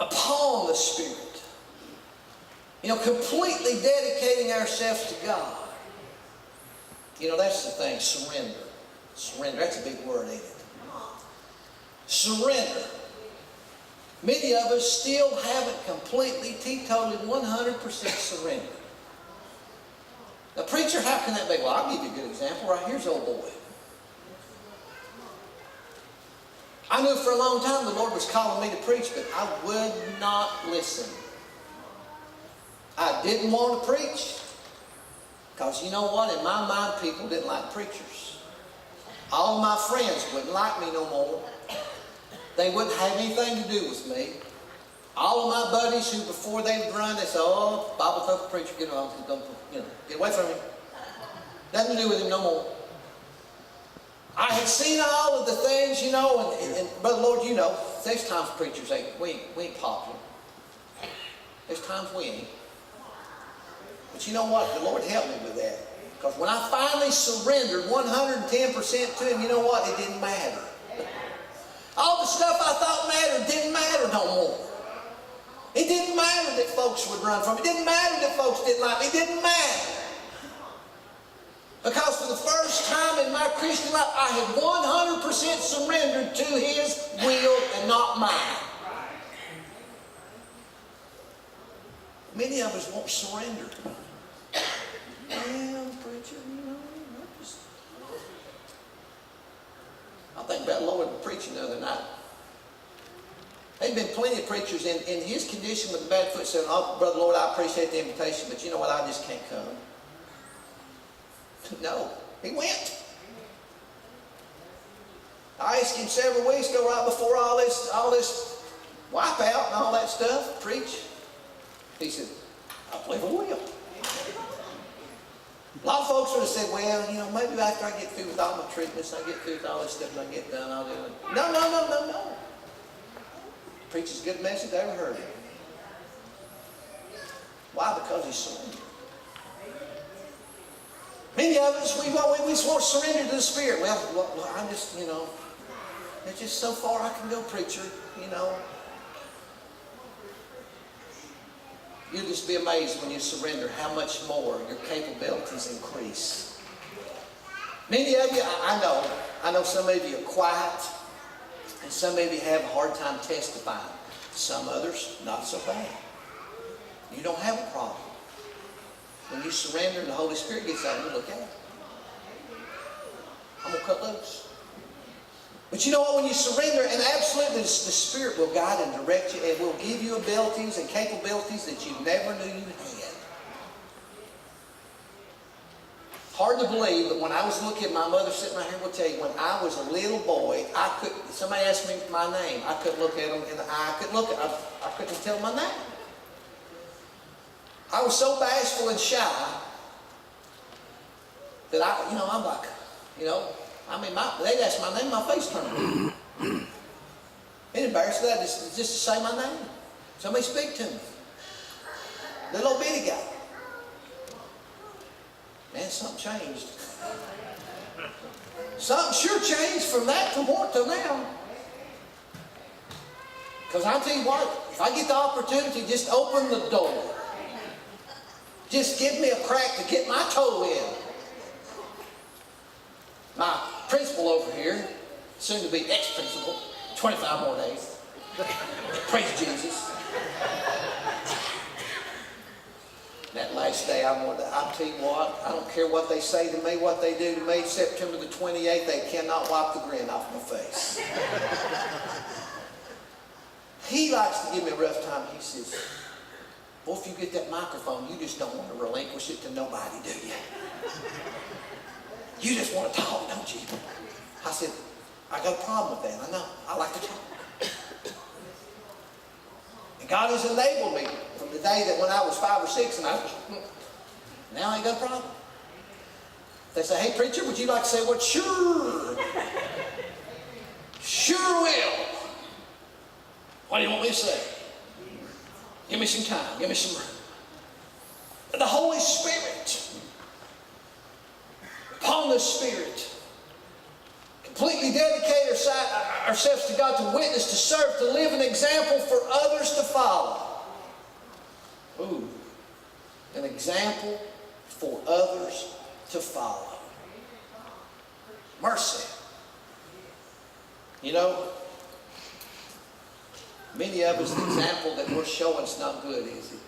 upon the Spirit. Completely dedicating ourselves to God. That's the thing, surrender. Surrender, that's a big word, ain't it? Surrender. Many of us still haven't completely, teetotally, 100% surrendered. Now, preacher, how can that be? Well, I'll give you a good example. Right here's old boy. I knew for a long time the Lord was calling me to preach, but I would not listen. I didn't want to preach. Because you know what? In my mind, people didn't like preachers. All of my friends wouldn't like me no more. They wouldn't have anything to do with me. All of my buddies who before they would run, they said, oh, Bible thumping preacher, get away from him. Nothing to do with him no more. I had seen all of the things, and Brother Lord, there's times preachers we ain't popular. There's times we ain't. But you know what? The Lord helped me with that. Because when I finally surrendered 110% to Him, you know what? It didn't matter. All the stuff I thought mattered didn't matter no more. It didn't matter that folks would run from me. It didn't matter that folks didn't like me. It didn't matter. Because for the first time in my Christian life, I had 100% surrendered to His will and not mine. Many of us won't surrender. Well, preacher, I think about the Lord preaching the other night. There'd been plenty of preachers in his condition with a bad foot saying, oh, Brother Lord, I appreciate the invitation, but you know what, I just can't come. No, he went. I asked him several weeks ago, right before all this wipeout and all that stuff, preach. He said, I believe I will. A lot of folks would have said, well, maybe after I get through with all my treatments, I get through with all this stuff and I get done, I'll do it. No. Preaches a good message I ever heard. Why? Because he surrendered. Many of us, we just want to surrender to the Spirit. Well, I'm just, there's just so far I can go, preacher, You'll just be amazed when you surrender how much more your capabilities increase. Many of you, I know some of you are quiet, and some of you have a hard time testifying. Some others, not so bad. You don't have a problem. When you surrender and the Holy Spirit gets out and you look at it. I'm going to cut loose. But you know what? When you surrender, and absolutely the Spirit will guide and direct you and will give you abilities and capabilities that you never knew you had. Hard to believe, but when I was looking, my mother sitting right here will tell you, when I was a little boy, somebody asked me my name. I couldn't look at them in the eye. I couldn't tell my name. I was so bashful and shy that I'm like, they'd ask my name, my face turned. It embarrassed that just to say my name. Somebody speak to me. Little old bitty guy. Man, something changed. Something sure changed from that to what to now. Because I'll tell you what, if I get the opportunity, just open the door. Just give me a crack to get my toe in. My principal over here, soon to be ex-principal, 25 more days. Praise Jesus. That last day, I'll tell you what, I don't care what they say to me, what they do to me. September the 28th, they cannot wipe the grin off my face. He likes to give me a rough time. He says, well, if you get that microphone, you just don't want to relinquish it to nobody, do you? You just want to talk, don't you? I said, I got a problem with that. I know. I like to talk. And God has enabled me from the day that when I was 5 or 6 and now I ain't got a problem. They say, hey, preacher, would you like to say what? Sure. Sure will. What do you want me to say? Give me some time. Give me some room. The Holy Spirit, upon the Spirit, completely dedicate ourselves to God to witness, to serve, to live an example for others to follow. Ooh, an example for others to follow. Mercy. You know, many of us, the example that we're showing is not good, is it?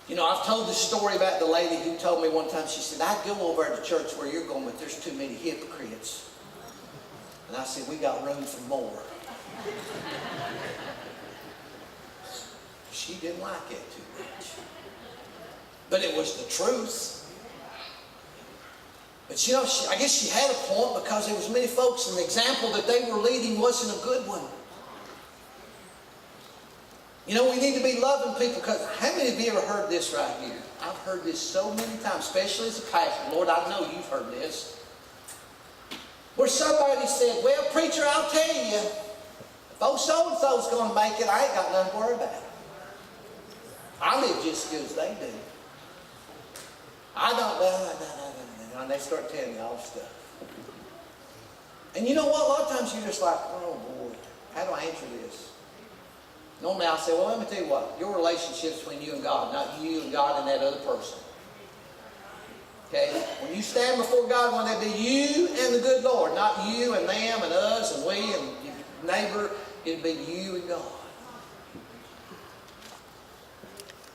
You know, I've told this story about the lady who told me one time, she said, I'd go over to church where you're going, but there's too many hypocrites. And I said, we got room for more. She didn't like it too much. But it was the truth. But you know, I guess she had a point, because there was many folks, and the example that they were leading wasn't a good one. You know, we need to be loving people, because how many of you ever heard this right here? I've heard this so many times, especially as a pastor. Lord, I know you've heard this. Where somebody said, well, preacher, I'll tell you, if old so-and-so's going to make it, I ain't got nothing to worry about. I live just as good as they do. I don't, and they start telling you all this stuff. And you know what? A lot of times you're just like, oh boy, how do I answer this? Normally I'll say, well, let me tell you what, your relationship's between you and God, not you and God and that other person. Okay? When you stand before God, when they be you and the good Lord, not you and them and us and we and your neighbor, it'll be you and God.